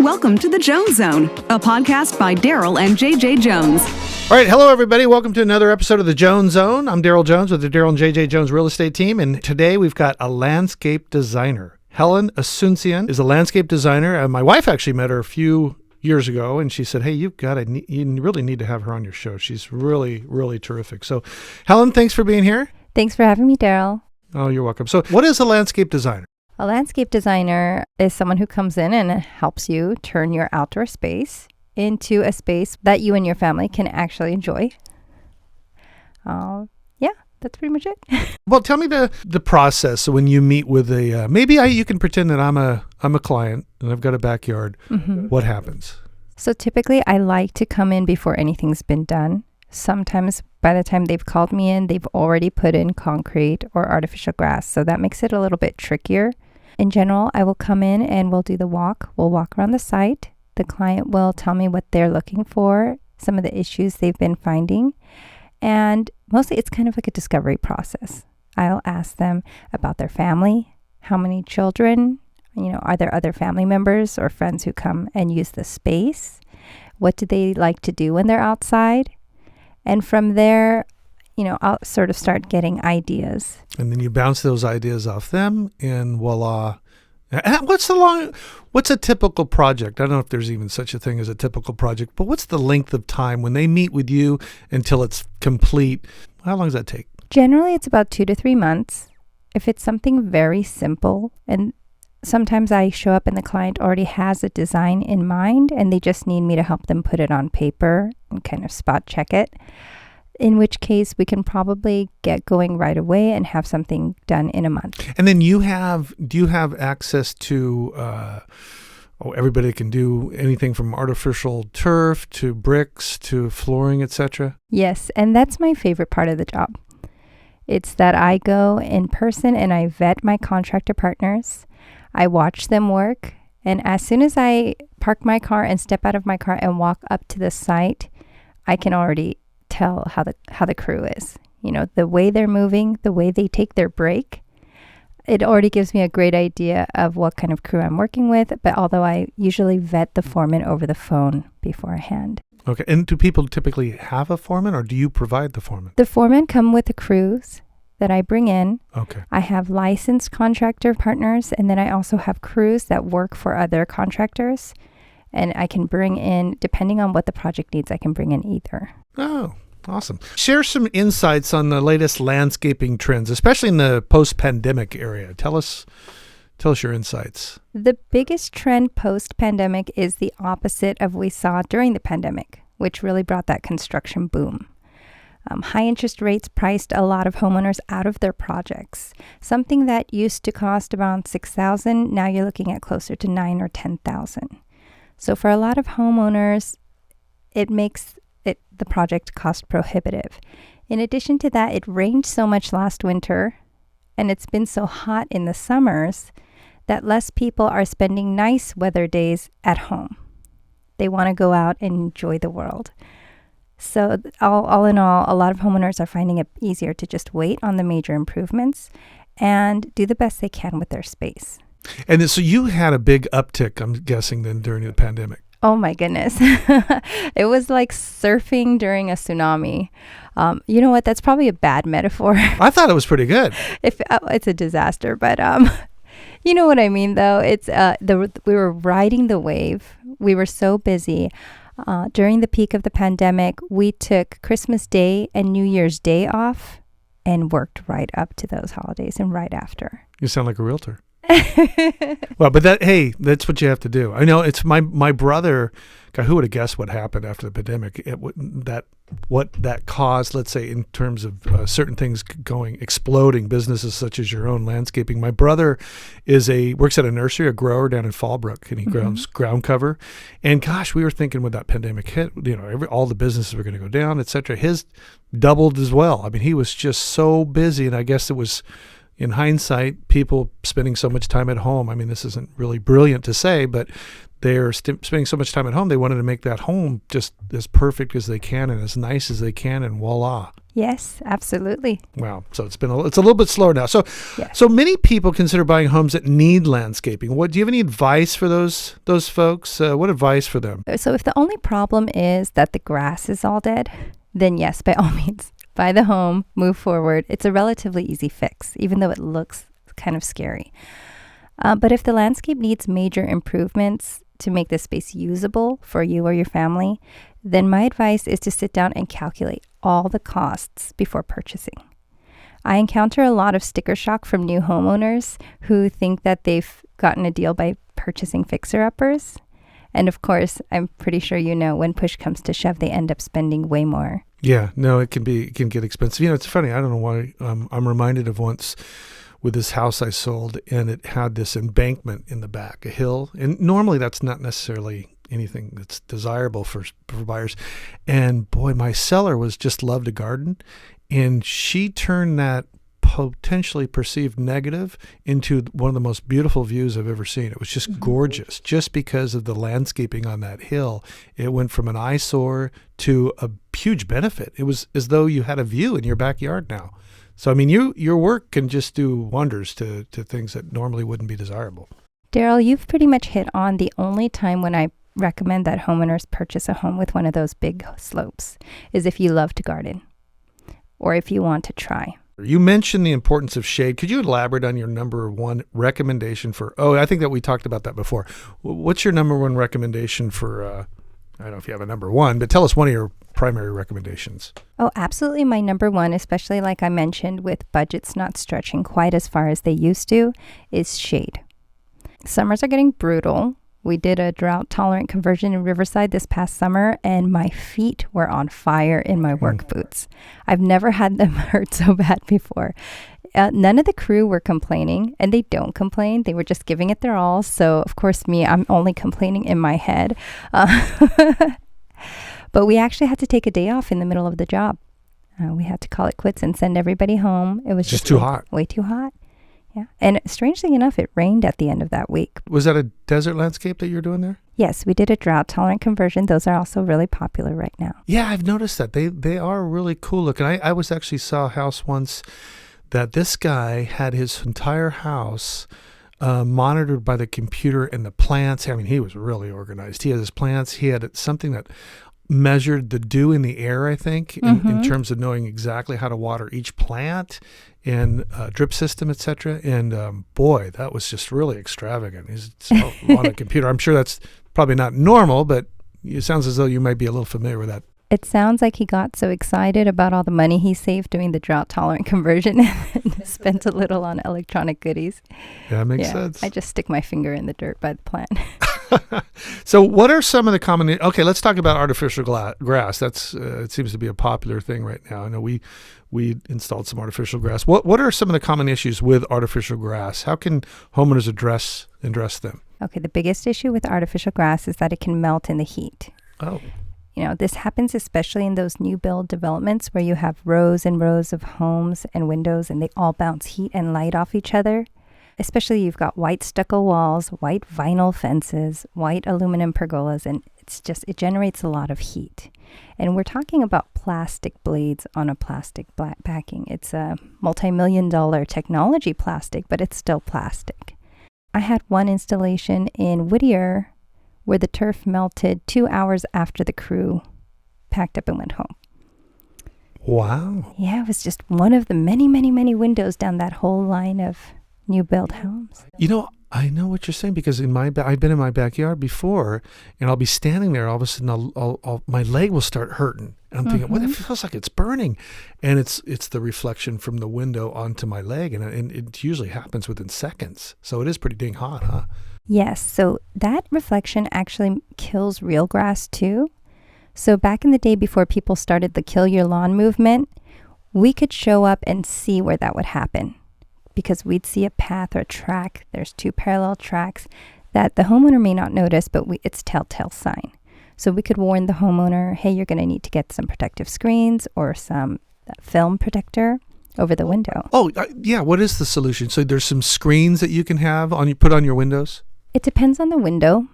Welcome to the Jones Zone, a podcast by Darryl and JJ Jones. All right, hello everybody. Welcome to another episode of the Jones Zone. I'm Darryl Jones with the Darryl and JJ Jones real estate team, and today we've got a landscape designer. Helen Asuncion is a landscape designer. My wife actually met her a few years ago, and she said, "Hey, you really need to have her on your show. She's really, really terrific." So, Helen, thanks for being here. Thanks for having me, Darryl. Oh, you're welcome. So, what is a landscape designer? A landscape designer is someone who comes in and helps you turn your outdoor space into a space that you and your family can actually enjoy. Yeah, that's pretty much it. Well, tell me the process. So when you meet with you can pretend that I'm a client and I've got a backyard. Mm-hmm. What happens? So typically I like to come in before anything's been done. Sometimes by the time they've called me in, they've already put in concrete or artificial grass. So that makes it a little bit trickier. In general, I will come in and we'll do the walk. We'll walk around the site. The client will tell me what they're looking for, some of the issues they've been finding. And mostly it's kind of like a discovery process. I'll ask them about their family, how many children, are there other family members or friends who come and use the space? What do they like to do when they're outside? And from there, I'll sort of start getting ideas. And then you bounce those ideas off them, and voila. What's a typical project? I don't know if there's even such a thing as a typical project, but what's the length of time when they meet with you until it's complete? How long does that take? Generally, it's about 2 to 3 months. If it's something very simple, and sometimes I show up and the client already has a design in mind and they just need me to help them put it on paper and kind of spot check it, in which case we can probably get going right away and have something done in a month. And then do you have access to, everybody can do anything from artificial turf to bricks to flooring, etc.? Yes, and that's my favorite part of the job. It's that I go in person and I vet my contractor partners. I watch them work, and as soon as I park my car and step out of my car and walk up to the site, I can already tell how the crew is. The way they're moving, the way they take their break. It already gives me a great idea of what kind of crew I'm working with, but although I usually vet the foreman over the phone beforehand. Okay, and do people typically have a foreman, or do you provide the foreman? The foremen come with the crews that I bring in. Okay. I have licensed contractor partners, and then I also have crews that work for other contractors. And I can bring in, depending on what the project needs, I can bring in either. Oh, awesome. Share some insights on the latest landscaping trends, especially in the post-pandemic area. Tell us your insights. The biggest trend post-pandemic is the opposite of what we saw during the pandemic, which really brought that construction boom. High interest rates priced a lot of homeowners out of their projects. Something that used to cost around $6,000, now you're looking at closer to $9,000 or $10,000. So for a lot of homeowners, it makes the project cost prohibitive. In addition to that, it rained so much last winter, and it's been so hot in the summers that less people are spending nice weather days at home. They want to go out and enjoy the world. So all in all, a lot of homeowners are finding it easier to just wait on the major improvements and do the best they can with their space. And so you had a big uptick, I'm guessing, then during the pandemic. Oh my goodness. It was like surfing during a tsunamis. You know what? That's probably a bad metaphor. I thought it was pretty good. It's a disaster, but you know what I mean, though. It's we were riding the wave. We were so busy. During the peak of the pandemic, we took Christmas Day and New Year's Day off and worked right up to those holidays and right after. You sound like a realtor. Well, but that's what you have to do. I know it's my brother. God, who would have guessed what happened after the pandemic? What that caused, let's say, in terms of certain things exploding, businesses such as your own landscaping. My brother works at a nursery, a grower down in Fallbrook, and he grows ground cover. And gosh, we were thinking when that pandemic hit, all the businesses were going to go down, et cetera. His doubled as well. I mean, he was just so busy, and I guess it was, in hindsight, people spending so much time at home. I mean, this isn't really brilliant to say, but they're spending so much time at home, they wanted to make that home just as perfect as they can and as nice as they can, and voila. Yes, absolutely. Wow. So it's a little bit slower now. So Yes. so many people consider buying homes that need landscaping. Do you have any advice for those folks? What advice for them? So if the only problem is that the grass is all dead, then yes, by all means, buy the home, move forward. It's a relatively easy fix, even though it looks kind of scary. But if the landscape needs major improvements to make the space usable for you or your family, then my advice is to sit down and calculate all the costs before purchasing. I encounter a lot of sticker shock from new homeowners who think that they've gotten a deal by purchasing fixer-uppers. And of course, I'm pretty sure when push comes to shove, they end up spending way more. Yeah, no, it can get expensive. It's funny. I don't know why. I'm reminded of once with this house I sold, and it had this embankment in the back, a hill. And normally that's not necessarily anything that's desirable for buyers. And boy, my seller was just loved a garden, and she turned that potentially perceived negative into one of the most beautiful views I've ever seen. It was just gorgeous, just because of the landscaping on that hill. It went from an eyesore to a huge benefit. It was as though you had a view in your backyard now. So, I mean, your work can just do wonders to things that normally wouldn't be desirable. Darryl, you've pretty much hit on the only time when I recommend that homeowners purchase a home with one of those big slopes is if you love to garden or if you want to try. You mentioned the importance of shade. Could you elaborate on your number one recommendation for, I think that we talked about that before. What's your number one recommendation for, I don't know if you have a number one, but tell us one of your primary recommendations. Oh, absolutely. My number one, especially like I mentioned with budgets not stretching quite as far as they used to, is shade. Summers are getting brutal. We did a drought-tolerant conversion in Riverside this past summer, and my feet were on fire in my work boots. I've never had them hurt so bad before. None of the crew were complaining, and they don't complain. They were just giving it their all. So, of course, I'm only complaining in my head. But we actually had to take a day off in the middle of the job. We had to call it quits and send everybody home. It was just too hot. Way too hot. Yeah. And strangely enough, it rained at the end of that week. Was that a desert landscape that you were doing there? Yes, we did a drought-tolerant conversion. Those are also really popular right now. Yeah, I've noticed that. They are really cool looking. I actually saw a house once that this guy had his entire house monitored by the computer and the plants. I mean, he was really organized. He had his plants. He had something that measured the dew in the air, I think, in terms of knowing exactly how to water each plant and drip system, etc. And boy, that was just really extravagant. He's on a computer. I'm sure that's probably not normal, but it sounds as though you might be a little familiar with that. It sounds like he got so excited about all the money he saved doing the drought-tolerant conversion and spent a little on electronic goodies. Yeah, that makes sense. I just stick my finger in the dirt by the plant. So what are some of the common... Okay, let's talk about artificial grass. That's it seems to be a popular thing right now. I know we installed some artificial grass. What are some of the common issues with artificial grass? How can homeowners address them? Okay, the biggest issue with artificial grass is that it can melt in the heat. Oh. This happens especially in those new build developments where you have rows and rows of homes and windows and they all bounce heat and light off each other. Especially you've got white stucco walls, white vinyl fences, white aluminum pergolas, and it generates a lot of heat. And we're talking about plastic blades on a plastic backing. It's a multi-million-dollar technology plastic, but it's still plastic. I had one installation in Whittier where the turf melted 2 hours after the crew packed up and went home. Wow. Yeah, it was just one of the many, many, many windows down that whole line of new build homes. I know what you're saying because I've been in my backyard before, and I'll be standing there. All of a sudden, I'll my leg will start hurting, and I'm thinking, "What? It feels like it's burning," and it's the reflection from the window onto my leg, and it usually happens within seconds. So it is pretty dang hot, huh? Yes. So that reflection actually kills real grass too. So back in the day, before people started the Kill Your Lawn movement, we could show up and see where that would happen. Because we'd see a path or a track. There's 2 parallel tracks that the homeowner may not notice, but it's telltale sign. So we could warn the homeowner, hey, you're going to need to get some protective screens or some film protector over the window. Oh, yeah. What is the solution? So there's some screens that you can have put on your windows? It depends on the window.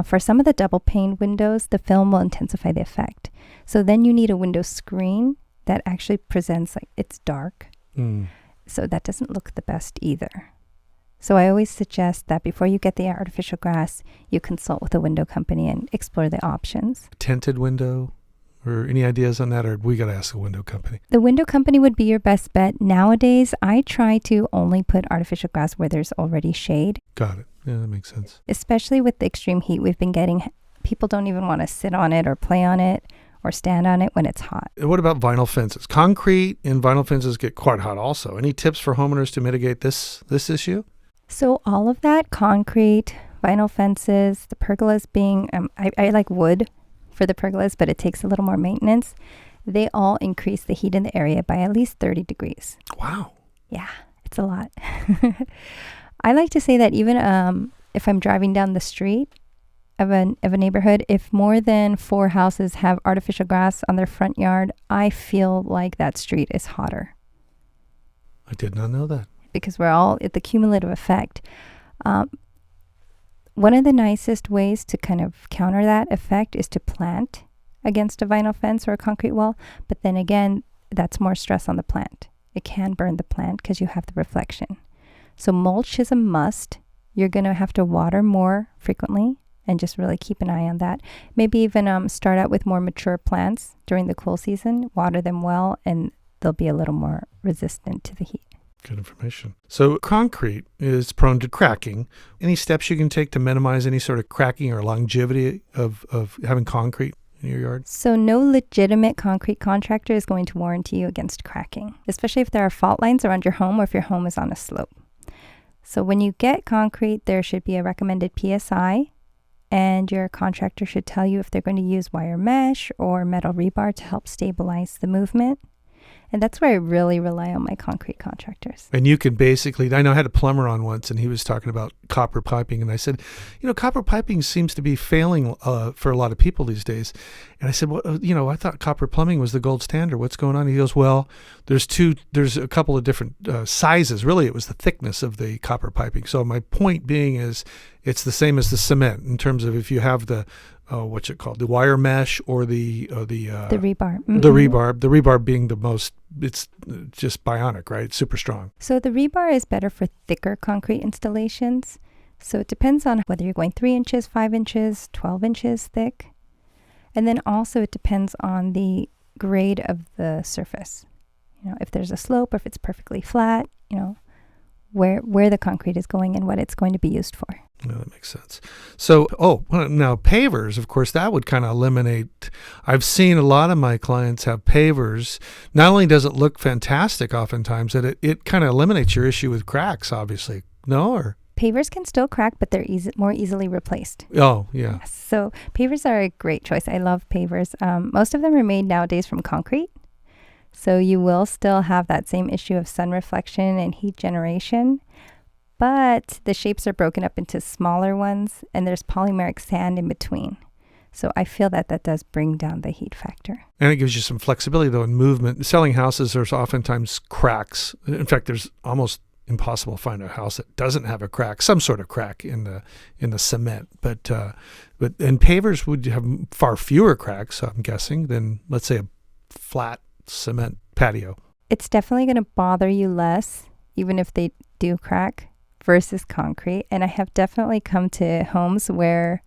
for some of the double pane windows, the film will intensify the effect. So then you need a window screen that actually presents like it's dark. So that doesn't look the best either. So I always suggest that before you get the artificial grass, you consult with a window company and explore the options. Tinted window, or any ideas on that, or we got to ask the window company? The window company would be your best bet. Nowadays, I try to only put artificial grass where there's already shade. Got it. Yeah, that makes sense. Especially with the extreme heat we've been getting, people don't even want to sit on it or play on it or stand on it when it's hot. What about vinyl fences? Concrete and vinyl fences get quite hot also. Any tips for homeowners to mitigate this issue? So all of that, concrete, vinyl fences, the pergolas being, I like wood for the pergolas, but it takes a little more maintenance. They all increase the heat in the area by at least 30 degrees. Wow. Yeah, it's a lot. I like to say that even if I'm driving down the street of a neighborhood, if more than 4 houses have artificial grass on their front yard, I feel like that street is hotter. I did not know that. Because we're all at the cumulative effect. One of the nicest ways to kind of counter that effect is to plant against a vinyl fence or a concrete wall. But then again, that's more stress on the plant. It can burn the plant because you have the reflection. So mulch is a must. You're going to have to water more frequently and just really keep an eye on that. Maybe even start out with more mature plants during the cool season, water them well, and they'll be a little more resistant to the heat. Good information. So concrete is prone to cracking. Any steps you can take to minimize any sort of cracking or longevity of having concrete in your yard? So no legitimate concrete contractor is going to warranty you against cracking, especially if there are fault lines around your home or if your home is on a slope. So when you get concrete, there should be a recommended PSI, and your contractor should tell you if they're going to use wire mesh or metal rebar to help stabilize the movement. And that's where I really rely on my concrete contractors. And you can basically, I know I had a plumber on once and he was talking about copper piping. And I said, copper piping seems to be failing for a lot of people these days. And I said, well, I thought copper plumbing was the gold standard. What's going on? He goes, well, there's a couple of different sizes. Really, it was the thickness of the copper piping. So my point being is it's the same as the cement in terms of if you have the what's it called? The wire mesh or the rebar. Mm-hmm. The rebar being the most, it's just bionic, right? It's super strong. So the rebar is better for thicker concrete installations. So it depends on whether you're going 3 inches, 5 inches, 12 inches thick. And then also it depends on the grade of the surface. If there's a slope or if it's perfectly flat, where the concrete is going and what it's going to be used for. Yeah, that makes sense. So, now pavers, of course, that would kind of eliminate. I've seen a lot of my clients have pavers. Not only does it look fantastic oftentimes, that it kind of eliminates your issue with cracks, obviously. No? Or pavers can still crack, but they're more easily replaced. Oh, yeah. Yes. So pavers are a great choice. I love pavers. Most of them are made nowadays from concrete. So you will still have that same issue of sun reflection and heat generation, but the shapes are broken up into smaller ones and there's polymeric sand in between. So I feel that does bring down the heat factor. And it gives you some flexibility though in movement. Selling houses, there's oftentimes cracks. In fact, there's almost impossible to find a house that doesn't have a crack, some sort of crack in the cement. But pavers would have far fewer cracks, I'm guessing, than let's say a flat cement patio. It's definitely going to bother you less, even if they do crack, versus concrete. And I have definitely come to homes where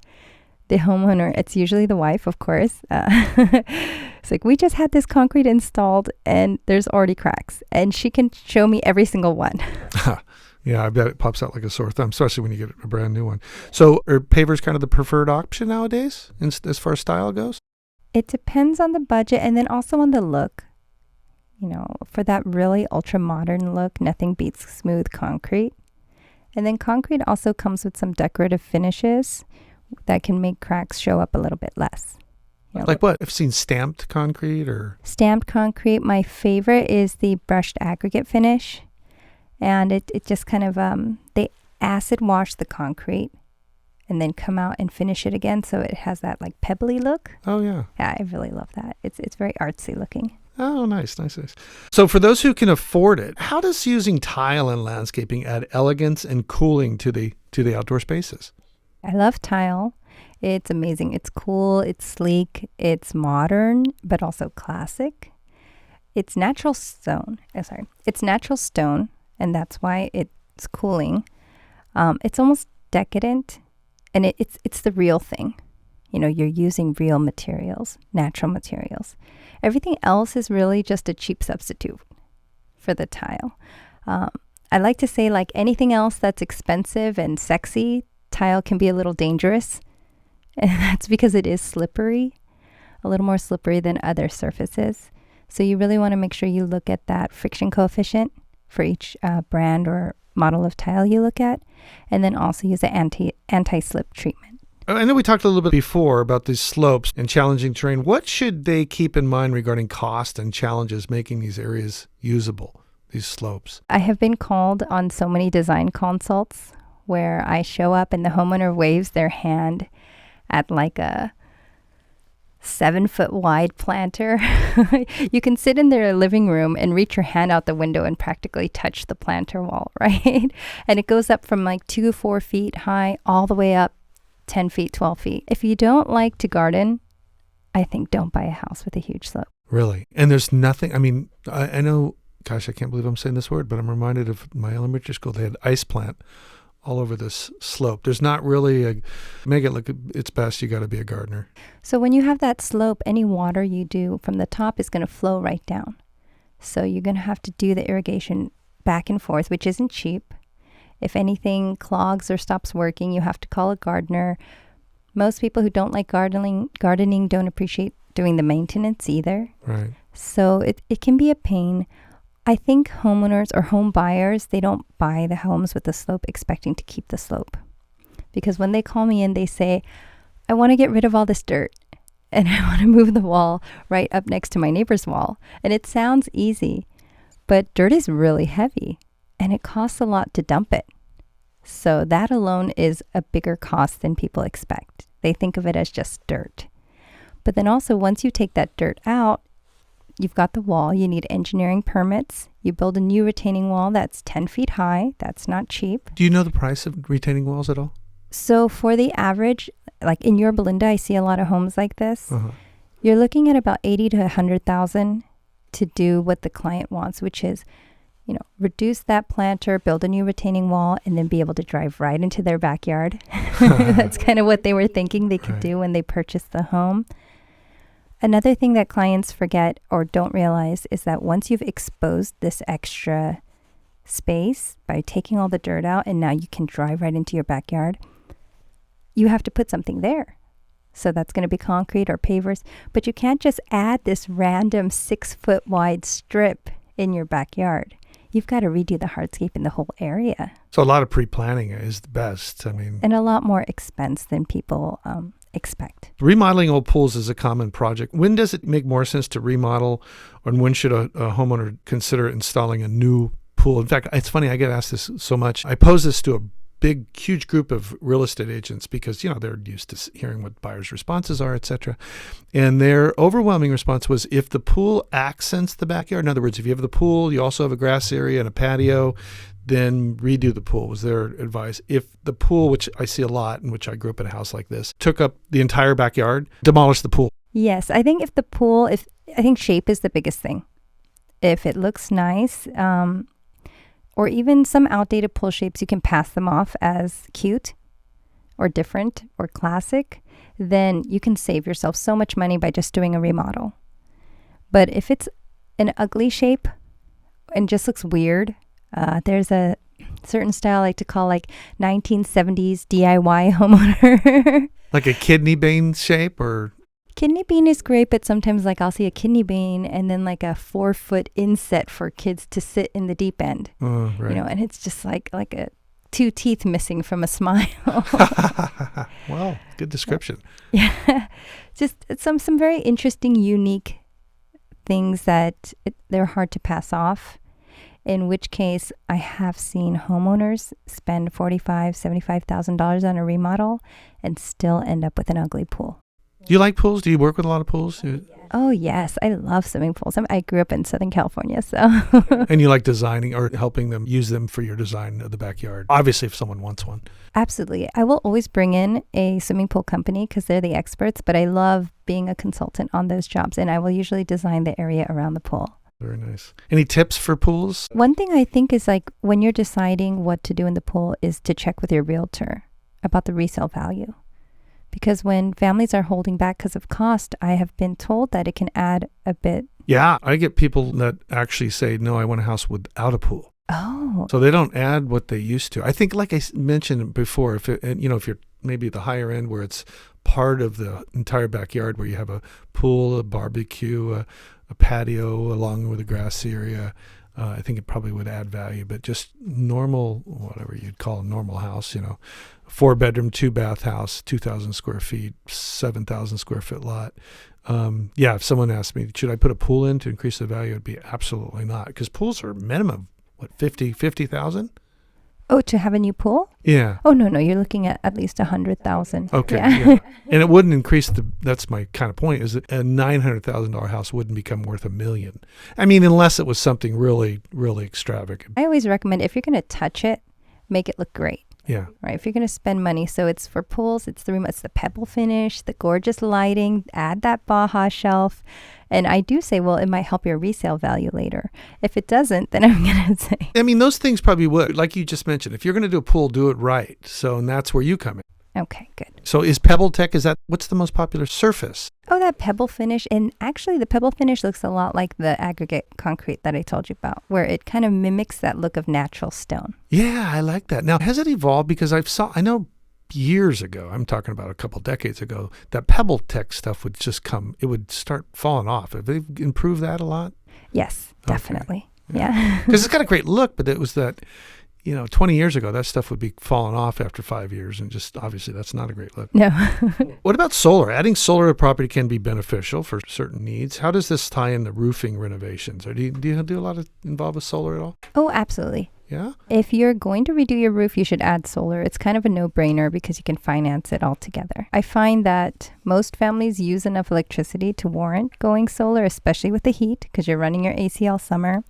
the homeowner, it's usually the wife, of course. It's like, we just had this concrete installed and there's already cracks. And she can show me every single one. Yeah, I bet it pops out like a sore thumb, especially when you get a brand new one. So are pavers kind of the preferred option nowadays as far as style goes? It depends on the budget and then also on the look. For that really ultra modern look, nothing beats smooth concrete. And then concrete also comes with some decorative finishes that can make cracks show up a little bit less. Like what? I've seen stamped concrete or... Stamped concrete. My favorite is the brushed aggregate finish. And it just kind of, they acid wash the concrete and then come out and finish it again. So it has that like pebbly look. Oh, yeah. Yeah, I really love that. It's very artsy looking. Oh, nice. So for those who can afford it, how does using tile in landscaping add elegance and cooling to the outdoor spaces? I love tile. It's amazing. It's cool. It's sleek. It's modern, but also classic. It's natural stone. It's natural stone, and that's why it's cooling. It's almost decadent, and it's the real thing. You know, you're using real materials, natural materials. Everything else is really just a cheap substitute for the tile. I like to say, like anything else that's expensive and sexy, tile can be a little dangerous. And that's because it is slippery, a little more slippery than other surfaces. So you really want to make sure you look at that friction coefficient for each brand or model of tile you look at, and then also use an anti-slip treatment. I know we talked a little bit before about these slopes and challenging terrain. What should they keep in mind regarding cost and challenges making these areas usable, these slopes? I have been called on so many design consults where I show up and the homeowner waves their hand at like a 7-foot wide planter. You can sit in their living room and reach your hand out the window and practically touch the planter wall, right? And it goes up from like 2-4 feet high all the way up 10 feet, 12 feet. If you don't like to garden, I think don't buy a house with a huge slope. Really? And there's nothing, I mean, I know, gosh, I can't believe I'm saying this word, but I'm reminded of my elementary school. They had ice plant all over this slope. There's not really make it look its best, you got to be a gardener. So when you have that slope, any water you do from the top is going to flow right down. So you're going to have to do the irrigation back and forth, which isn't cheap. If anything clogs or stops working, you have to call a gardener. Most people who don't like gardening don't appreciate doing the maintenance either. Right. So it can be a pain. I think homeowners or home buyers, they don't buy the homes with the slope expecting to keep the slope. Because when they call me in, they say, I want to get rid of all this dirt and I want to move the wall right up next to my neighbor's wall. And it sounds easy, but dirt is really heavy and it costs a lot to dump it. So that alone is a bigger cost than people expect. They think of it as just dirt. But then also once you take that dirt out, you've got the wall, you need engineering permits. You build a new retaining wall that's 10 feet high. That's not cheap. Do you know the price of retaining walls at all? So for the average, like in Yorba Linda, I see a lot of homes like this. You're looking at about 80 to 100,000 to do what the client wants, which is, you know, reduce that planter, build a new retaining wall, and then be able to drive right into their backyard. That's kind of what they were thinking they could do when they purchased the home. Another thing that clients forget or don't realize is that once you've exposed this extra space by taking all the dirt out and now you can drive right into your backyard, you have to put something there. So that's going to be concrete or pavers, but you can't just add this random 6-foot wide strip in your backyard. You've got to redo the hardscape in the whole area. So a lot of pre-planning is the best. I mean, and a lot more expense than people expect. Remodeling old pools is a common project. When does it make more sense to remodel, or when should a homeowner consider installing a new pool? In fact, it's funny, I get asked this so much. I pose this to a big, huge group of real estate agents because, you know, they're used to hearing what buyers' responses are, et cetera. And their overwhelming response was, if the pool accents the backyard, in other words, if you have the pool, you also have a grass area and a patio, then redo the pool, was their advice. If the pool, which I see a lot, in which I grew up in a house like this, took up the entire backyard, demolish the pool. Yes, I think I think shape is the biggest thing. If it looks nice, or even some outdated pool shapes, you can pass them off as cute or different or classic, then you can save yourself so much money by just doing a remodel. But if it's an ugly shape and just looks weird, there's a certain style I like to call like 1970s DIY homeowner. Like a kidney bean shape, or? Kidney bean is great, but sometimes like I'll see a kidney bean and then like a 4-foot inset for kids to sit in the deep end. Oh, right. You know, and it's just like a 2 teeth missing from a smile. Wow, good description. Yeah, just some very interesting, unique things that they're hard to pass off. In which case, I have seen homeowners spend $45,000, $75,000 on a remodel and still end up with an ugly pool. Do you like pools? Do you work with a lot of pools? Oh, yes. I love swimming pools. I grew up in Southern California, so. And you like designing or helping them use them for your design of the backyard. Obviously, if someone wants one. Absolutely. I will always bring in a swimming pool company because they're the experts, but I love being a consultant on those jobs, and I will usually design the area around the pool. Very nice. Any tips for pools? One thing I think is like when you're deciding what to do in the pool is to check with your realtor about the resale value. Because when families are holding back because of cost, I have been told that it can add a bit. Yeah, I get people that actually say, no, I want a house without a pool. Oh. So they don't add what they used to. I think, like I mentioned before, if you're maybe the higher end where it's part of the entire backyard where you have a pool, a barbecue, a patio along with a grass area, I think it probably would add value. But just normal, whatever you'd call a normal house, 4-bedroom, 2-bath house, 2,000 square feet, 7,000 square foot lot. If someone asked me, should I put a pool in to increase the value, it'd be absolutely not. Because pools are minimum, 50,000? Oh, to have a new pool? Yeah. Oh, no, you're looking at least 100,000. Okay. Yeah. And it wouldn't increase that's my kind of point, is that a $900,000 house wouldn't become worth $1 million. I mean, unless it was something really, really extravagant. I always recommend if you're going to touch it, make it look great. Yeah. Right. If you're going to spend money. So it's for pools, it's the pebble finish, the gorgeous lighting, add that Baja shelf. And I do say, well, it might help your resale value later. If it doesn't, then I'm going to say. I mean, those things probably would. Like you just mentioned, if you're going to do a pool, do it right. And that's where you come in. Okay, good. So is Pebble Tech, what's the most popular surface? Oh, that pebble finish. And actually, the pebble finish looks a lot like the aggregate concrete that I told you about, where it kind of mimics that look of natural stone. Yeah, I like that. Now, has it evolved? Because I know years ago, I'm talking about a couple decades ago, that Pebble Tech stuff would just it would start falling off. Have they improved that a lot? Yes, definitely. Okay. Yeah. Because it's got a great look, but it was that, 20 years ago, that stuff would be falling off after 5 years. And just obviously that's not a great look. No. What about solar? Adding solar to property can be beneficial for certain needs. How does this tie into roofing renovations? Or do you do a lot of involved with solar at all? Oh, absolutely. Yeah? If you're going to redo your roof, you should add solar. It's kind of a no-brainer because you can finance it all together. I find that most families use enough electricity to warrant going solar, especially with the heat, because you're running your AC all summer.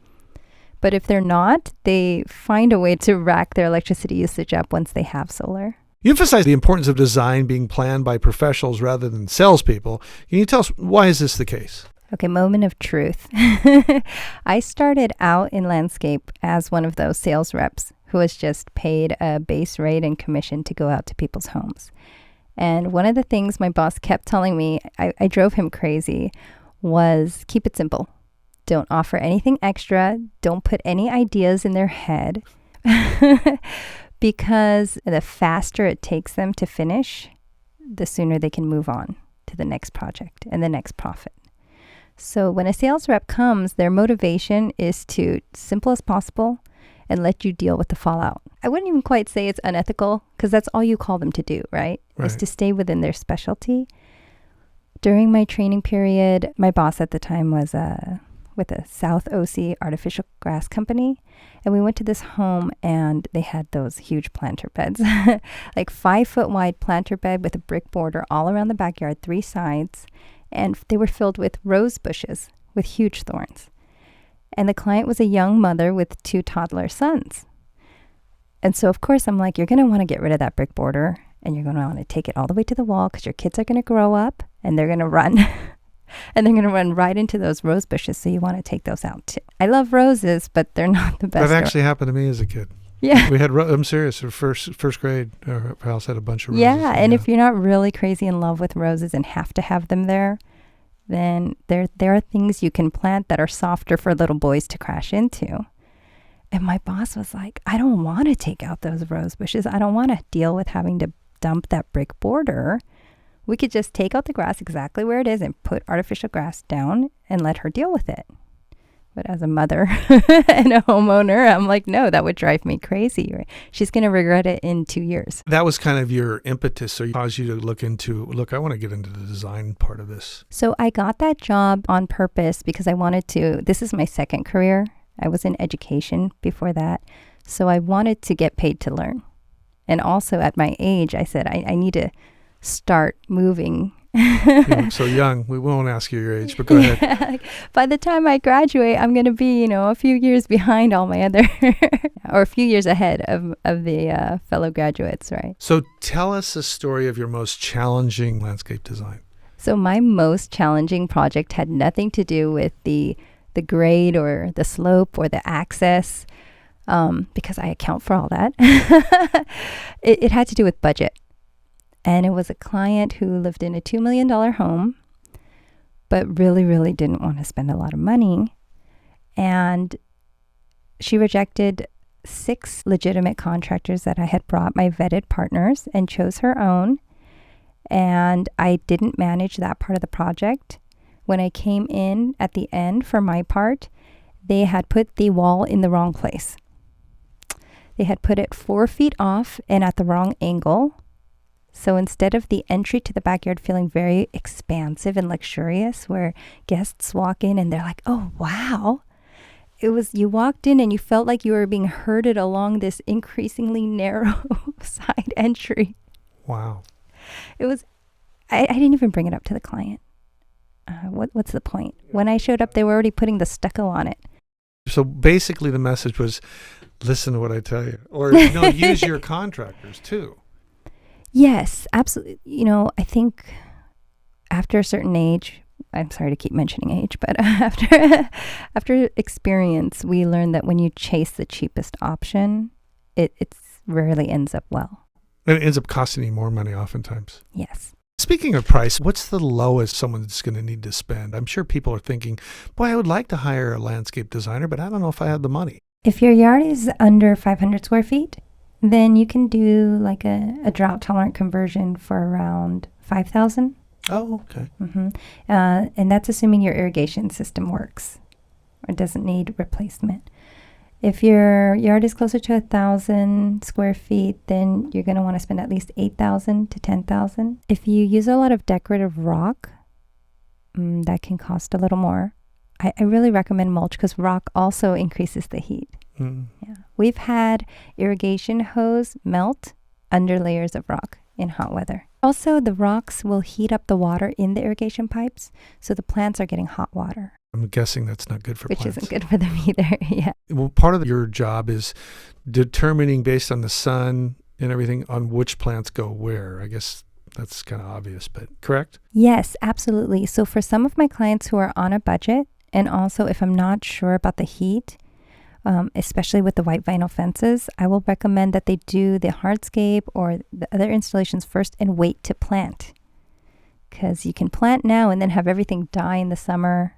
But if they're not, they find a way to rack their electricity usage up once they have solar. You emphasize the importance of design being planned by professionals rather than salespeople. Can you tell us, why is this the case? Okay, moment of truth. I started out in landscape as one of those sales reps who was just paid a base rate and commission to go out to people's homes. And one of the things my boss kept telling me, I drove him crazy, was keep it simple. Don't offer anything extra. Don't put any ideas in their head. Because the faster it takes them to finish, the sooner they can move on to the next project and the next profit. So when a sales rep comes, their motivation is to, simple as possible, and let you deal with the fallout. I wouldn't even quite say it's unethical because that's all you call them to do, right? Is to stay within their specialty. During my training period, my boss at the time was with a South OC artificial grass company. And we went to this home and they had those huge planter beds, like 5-foot wide planter bed with a brick border all around the backyard, 3 sides. And they were filled with rose bushes with huge thorns. And the client was a young mother with 2 toddler sons. And so, of course, I'm like, you're going to want to get rid of that brick border and you're going to want to take it all the way to the wall because your kids are going to grow up and they're going to run. And they're going to run right into those rose bushes. So you want to take those out too. I love roses, but they're not the best. That actually happened to me as a kid. Yeah. We had, I'm serious, first grade, our house had a bunch of roses. Yeah. And if you're not really crazy in love with roses and have to have them there, then there are things you can plant that are softer for little boys to crash into. And my boss was like, I don't want to take out those rose bushes. I don't want to deal with having to dump that brick border. We could just take out the grass exactly where it is and put artificial grass down and let her deal with it. But as a mother and a homeowner, I'm like, no, that would drive me crazy. She's going to regret it in 2 years. That was kind of your impetus, or caused you to look, I want to get into the design part of this. So I got that job on purpose because I wanted to, this is my second career. I was in education before that. So I wanted to get paid to learn. And also at my age, I said, I need to start moving You look so young. We won't ask you your age, but go ahead. Like, by the time I graduate, I'm going to be, a few years behind all my other, or a few years ahead of the fellow graduates, right? So tell us a story of your most challenging landscape design. So my most challenging project had nothing to do with the grade or the slope or the access, because I account for all that. It had to do with budget. And it was a client who lived in a $2 million home, but really, really didn't want to spend a lot of money. And she rejected 6 legitimate contractors that I had brought, my vetted partners, and chose her own. And I didn't manage that part of the project. When I came in at the end for my part, they had put the wall in the wrong place. They had put it 4 feet off and at the wrong angle. So instead of the entry to the backyard feeling very expansive and luxurious, where guests walk in and they're like, oh, wow. It was, you walked in and you felt like you were being herded along this increasingly narrow side entry. Wow. It was, I didn't even bring it up to the client. What's the point? When I showed up, they were already putting the stucco on it. So basically the message was, listen to what I tell you. Or, use your contractors too. Yes, absolutely. I think after a certain age, I'm sorry to keep mentioning age, but after experience, we learn that when you chase the cheapest option, it rarely ends up well. And it ends up costing you more money oftentimes. Yes. Speaking of price, what's the lowest someone's going to need to spend? I'm sure people are thinking, boy, I would like to hire a landscape designer, but I don't know if I have the money. If your yard is under 500 square feet, then you can do like a drought tolerant conversion for around $5,000. Oh, okay. Mm-hmm. And that's assuming your irrigation system works or doesn't need replacement. If your yard is closer to 1,000 square feet, then you're going to want to spend at least $8,000 to $10,000. If you use a lot of decorative rock, that can cost a little more. I really recommend mulch because rock also increases the heat. Yeah. We've had irrigation hose melt under layers of rock in hot weather. Also, the rocks will heat up the water in the irrigation pipes, so the plants are getting hot water. I'm guessing that's not good for plants. Which isn't good for them either, yeah. Well, part of your job is determining based on the sun and everything on which plants go where. I guess that's kind of obvious, but correct? Yes, absolutely. So for some of my clients who are on a budget, and also if I'm not sure about the heat, especially with the white vinyl fences, I will recommend that they do the hardscape or the other installations first and wait to plant. Because you can plant now and then have everything die in the summer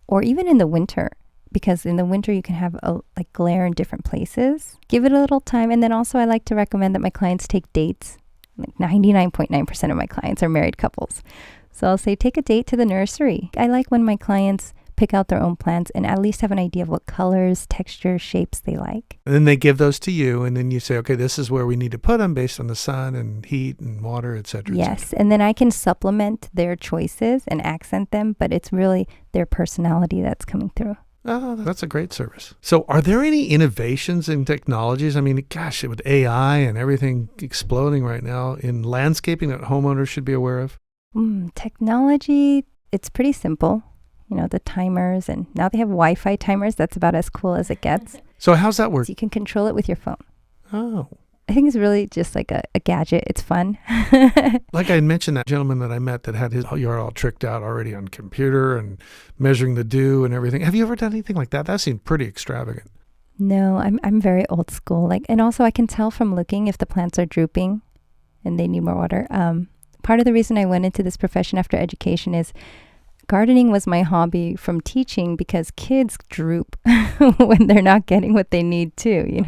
or even in the winter. Because in the winter you can have like glare in different places. Give it a little time. And then also I like to recommend that my clients take dates. Like 99.9% of my clients are married couples. So I'll say take a date to the nursery. I like when my clients pick out their own plants and at least have an idea of what colors, textures, shapes they like. And then they give those to you, and then you say, okay, this is where we need to put them based on the sun and heat and water, et cetera. Yes, and then I can supplement their choices and accent them, but it's really their personality that's coming through. Oh, that's a great service. So are there any innovations in technologies? I mean, gosh, with AI and everything exploding right now in landscaping that homeowners should be aware of? Technology, it's pretty simple. The timers, and now they have Wi-Fi timers. That's about as cool as it gets. So how's that work? So you can control it with your phone. Oh. I think it's really just like a gadget. It's fun. Like I mentioned, that gentleman that I met that had his yard all tricked out already on computer and measuring the dew and everything. Have you ever done anything like that? That seemed pretty extravagant. No, I'm very old school. And also I can tell from looking if the plants are drooping and they need more water. Part of the reason I went into this profession after education is gardening was my hobby from teaching because kids droop when they're not getting what they need too,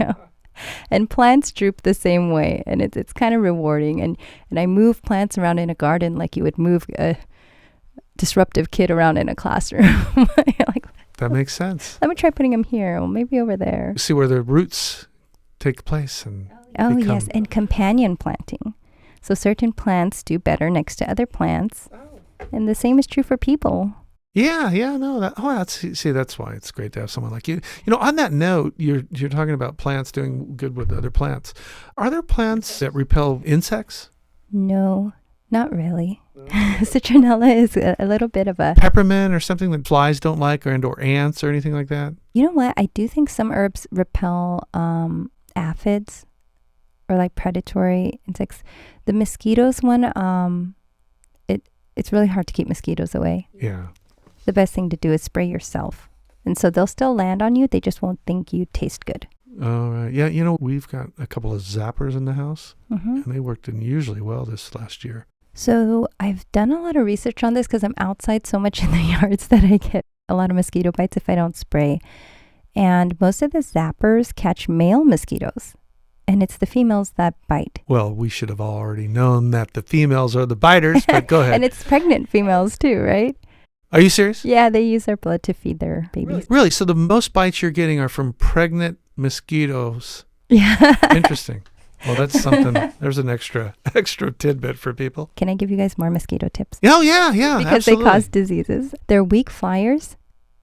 And plants droop the same way, and it's kind of rewarding. And I move plants around in a garden like you would move a disruptive kid around in a classroom. Like, that makes sense. Let me try putting them here, or maybe over there. See where the roots take place. Yes, and companion planting. So certain plants do better next to other plants. And the same is true for people. Yeah, no. That's why it's great to have someone like you. On that note, you're talking about plants doing good with other plants. Are there plants that repel insects? No, not really. Citronella is a little bit of a... Peppermint or something that flies don't like, or ants or anything like that? You know what? I do think some herbs repel aphids or like predatory insects. The mosquitoes one, it's really hard to keep mosquitoes away. Yeah. The best thing to do is spray yourself. And so they'll still land on you. They just won't think you taste good. All right. Yeah, we've got a couple of zappers in the house, and they worked unusually well this last year. So I've done a lot of research on this because I'm outside so much in the yards that I get a lot of mosquito bites if I don't spray. And most of the zappers catch male mosquitoes. And it's the females that bite. Well, we should have already known that the females are the biters, but go ahead. And it's pregnant females too, right? Are you serious? Yeah, they use their blood to feed their babies. Really? So the most bites you're getting are from pregnant mosquitoes. Yeah. Interesting. Well, that's something. There's an extra tidbit for people. Can I give you guys more mosquito tips? Oh, yeah, Because absolutely. they cause diseases. They're weak flyers.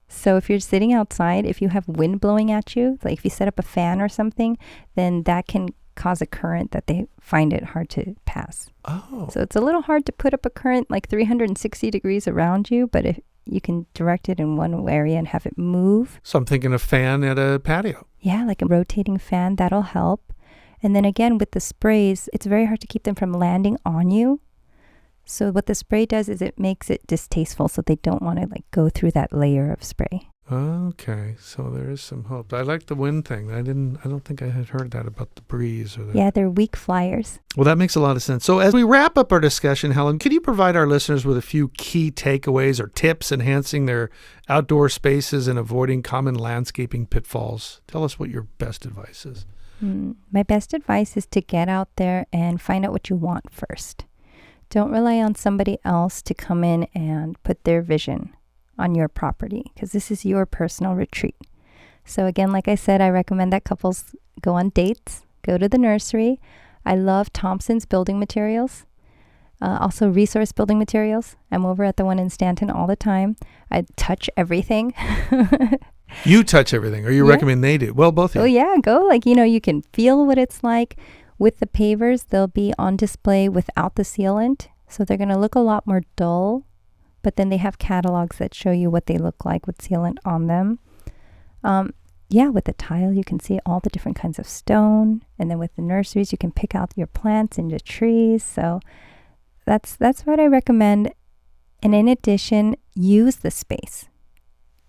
So if you're sitting outside, if you have wind blowing at you, like if you set up a fan or something, then that can cause a current that they find it hard to pass. Oh. So it's a little hard to put up a current like 360 degrees around you, but if you can direct it in one area and have it move. So I'm thinking a fan at a patio. Yeah, like a rotating fan, that'll help. And then again, with the sprays, it's very hard to keep them from landing on you. So what the spray does is it makes it distasteful, so they don't want to like go through that layer of spray. Okay, so there is some hope. I like the wind thing. I don't think I had heard that about the breeze or the... Yeah, they're weak flyers. Well, that makes a lot of sense. So as we wrap up our discussion, Helen, could you provide our listeners with a few key takeaways or tips enhancing their outdoor spaces and avoiding common landscaping pitfalls? Tell us what your best advice is. My best advice is to get out there and find out what you want first. Don't rely on somebody else to come in and put their vision on your property, because this is your personal retreat. So again, like I said, I recommend that couples go on dates, go to the nursery. I love Thompson's building materials, also Resource Building Materials. I'm over at the one in Stanton all the time. I touch everything. You touch everything, or you recommend they do? Well, both of you. Oh yeah, go. Like, you can feel what it's like. With the pavers, they'll be on display without the sealant. So they're going to look a lot more dull. But then they have catalogs that show you what they look like with sealant on them. With the tile, you can see all the different kinds of stone. And then with the nurseries, you can pick out your plants into trees. So that's what I recommend. And in addition, use the space.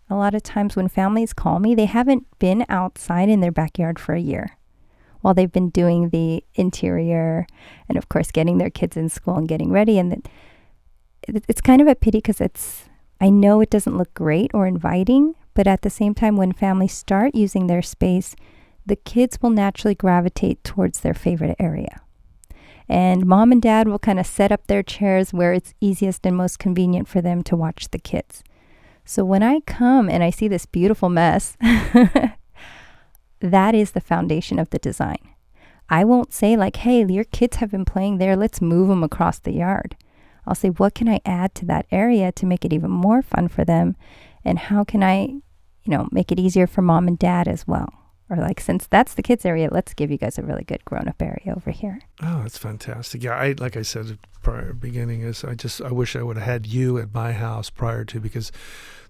A lot of times when families call me, they haven't been outside in their backyard for a year while they've been doing the interior and, of course, getting their kids in school and getting ready. And it's kind of a pity because I know it doesn't look great or inviting, but at the same time, when families start using their space, the kids will naturally gravitate towards their favorite area. And mom and dad will kind of set up their chairs where it's easiest and most convenient for them to watch the kids. So when I come and I see this beautiful mess, that is the foundation of the design. I won't say like, hey, your kids have been playing there, let's move them across the yard. I'll say, what can I add to that area to make it even more fun for them? And how can I, make it easier for mom and dad as well? Or like, since that's the kids area, let's give you guys a really good grown-up area over here. Oh, that's fantastic. Yeah, like I said prior beginning is I wish I would have had you at my house prior to, because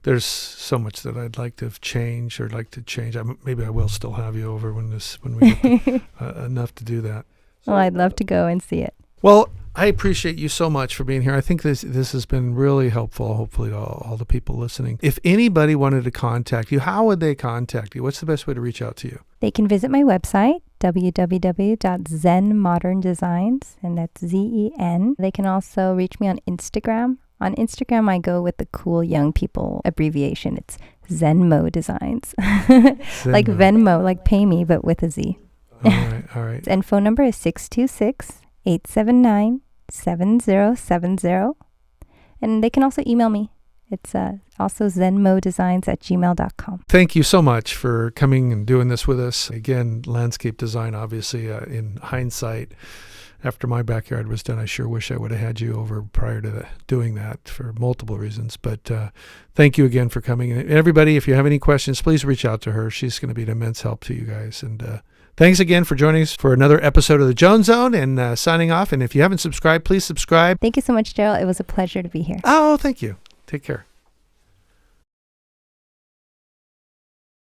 there's so much that I'd like to have changed or like to change. Maybe I will still have you over when we get enough to do that. Well, I'd love to go and see it. Well, I appreciate you so much for being here. I think this has been really helpful, hopefully, to all the people listening. If anybody wanted to contact you, how would they contact you? What's the best way to reach out to you? They can visit my website, www.zenmoderndesigns, and that's Zen. They can also reach me on Instagram. On Instagram, I go with the cool young people abbreviation. It's Zenmo Designs. Like Venmo, like pay me, but with a Z. All right. And phone number is 626-879-7070. And they can also email me. It's also zenmodesigns@gmail.com. Thank you so much for coming and doing this with us. Again, landscape design, obviously, in hindsight, after my backyard was done, I sure wish I would have had you over prior to doing that for multiple reasons. But thank you again for coming. And everybody, if you have any questions, please reach out to her. She's going to be an immense help to you guys. And Thanks again for joining us for another episode of the Jones Zone, and signing off. And if you haven't subscribed, please subscribe. Thank you so much, Darryl. It was a pleasure to be here. Oh, thank you. Take care.